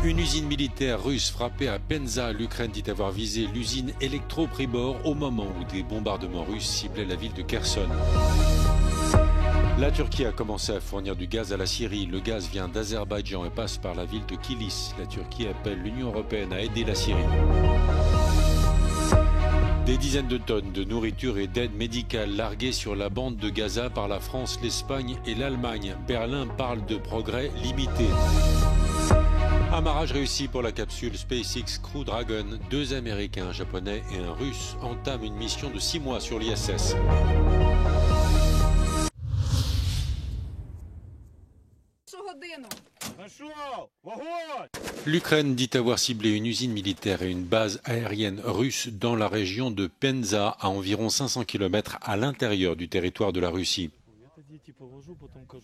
Une usine militaire russe frappée à Penza, l'Ukraine dit avoir visé l'usine Elektropribor au moment où des bombardements russes ciblaient la ville de Kherson. La Turquie a commencé à fournir du gaz à la Syrie. Le gaz vient d'Azerbaïdjan et passe par la ville de Kilis. La Turquie appelle l'Union européenne à aider la Syrie. Des dizaines de tonnes de nourriture et d'aide médicale larguées sur la bande de Gaza par la France, l'Espagne et l'Allemagne. Berlin parle de progrès limités. Amarrage réussi pour la capsule SpaceX Crew Dragon. 2 Américains, un Japonais et un Russe entament une mission de 6 mois sur l'ISS. L'Ukraine dit avoir ciblé une usine militaire et une base aérienne russe dans la région de Penza, à environ 500 km à l'intérieur du territoire de la Russie.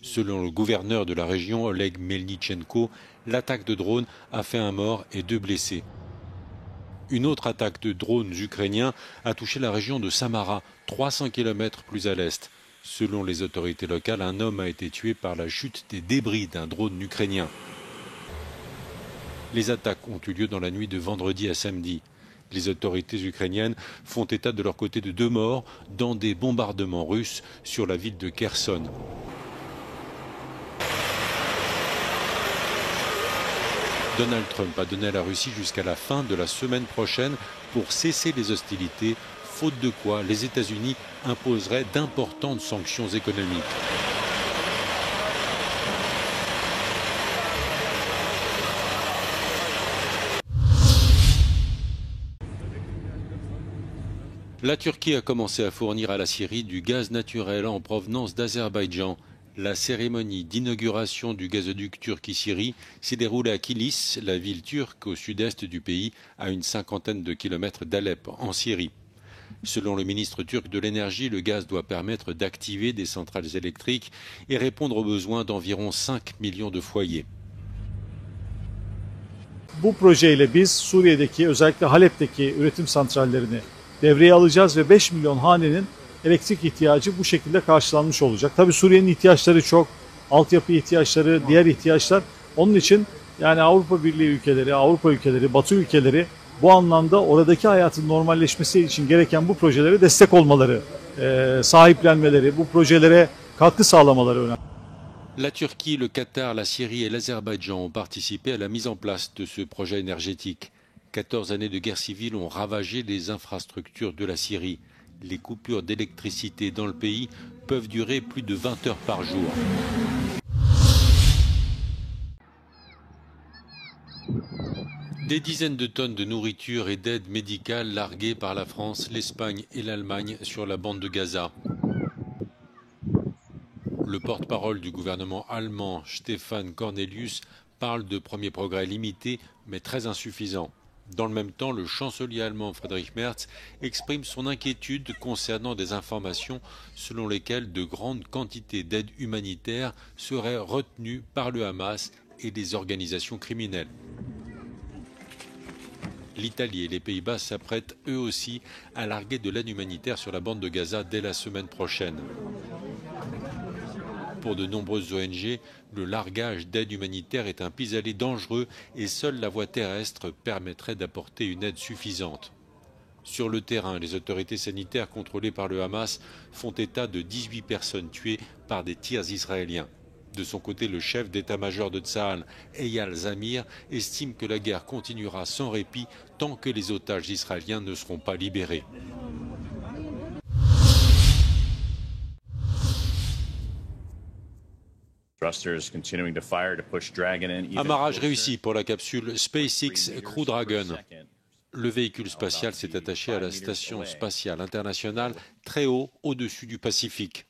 Selon le gouverneur de la région, Oleg Melnychenko, l'attaque de drones a fait un mort et 2 blessés. Une autre attaque de drones ukrainiens a touché la région de Samara, 300 km plus à l'est. Selon les autorités locales, un homme a été tué par la chute des débris d'un drone ukrainien. Les attaques ont eu lieu dans la nuit de vendredi à samedi. Les autorités ukrainiennes font état de leur côté de 2 morts dans des bombardements russes sur la ville de Kherson. Donald Trump a donné à la Russie jusqu'à la fin de la semaine prochaine pour cesser les hostilités, faute de quoi les États-Unis imposeraient d'importantes sanctions économiques. La Turquie a commencé à fournir à la Syrie du gaz naturel en provenance d'Azerbaïdjan. La cérémonie d'inauguration du gazoduc Turquie-Syrie s'est déroulée à Kilis, la ville turque au sud-est du pays, à une 50aine de kilomètres d'Alep, en Syrie. Selon le ministre turc de l'énergie, le gaz doit permettre d'activer des centrales électriques et répondre aux besoins d'environ 5 millions de foyers. Bu projeyle biz Suriye'deki özellikle Halep'teki üretim santrallerini devreye alacağız ve 5 milyon hanenin elektrik ihtiyacı bu şekilde karşılanmış olacak. Tabii Suriye'nin ihtiyaçları çok, altyapı ihtiyaçları, diğer ihtiyaçlar. Onun için yani Avrupa Birliği ülkeleri, Avrupa ülkeleri, Batı ülkeleri bu anlamda oradaki hayatın normalleşmesi için gereken bu projelere destek olmaları, sahiplenmeleri, bu projelere katkı sağlamaları önemli. La Turquie, le Qatar, la Syrie et l'Azerbaïdjan ont participé à la mise en place de ce projet énergétique. 14 années de guerre civile ont ravagé les infrastructures de la Syrie. Les coupures d'électricité dans le pays peuvent durer plus de 20 heures par jour. Des dizaines de tonnes de nourriture et d'aide médicale larguées par la France, l'Espagne et l'Allemagne sur la bande de Gaza. Le porte-parole du gouvernement allemand, Stefan Cornelius, parle de premiers progrès limités mais très insuffisants. Dans le même temps, le chancelier allemand Friedrich Merz exprime son inquiétude concernant des informations selon lesquelles de grandes quantités d'aide humanitaire seraient retenues par le Hamas et des organisations criminelles. L'Italie et les Pays-Bas s'apprêtent eux aussi à larguer de l'aide humanitaire sur la bande de Gaza dès la semaine prochaine. Pour de nombreuses ONG, le largage d'aide humanitaire est un pis-aller dangereux et seule la voie terrestre permettrait d'apporter une aide suffisante. Sur le terrain, les autorités sanitaires contrôlées par le Hamas font état de 18 personnes tuées par des tirs israéliens. De son côté, le chef d'état-major de Tsahal, Eyal Zamir, estime que la guerre continuera sans répit tant que les otages israéliens ne seront pas libérés. Amarrage réussi pour la capsule SpaceX Crew Dragon. Le véhicule spatial s'est attaché à la station spatiale internationale très haut au-dessus du Pacifique.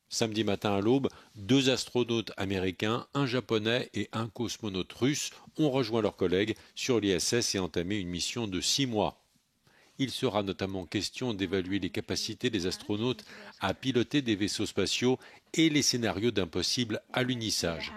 Samedi matin à l'aube, 2 astronautes américains, un japonais et un cosmonaute russe ont rejoint leurs collègues sur l'ISS et entamé une mission de 6 mois. Il sera notamment question d'évaluer les capacités des astronautes à piloter des vaisseaux spatiaux et les scénarios d'un possible alunissage.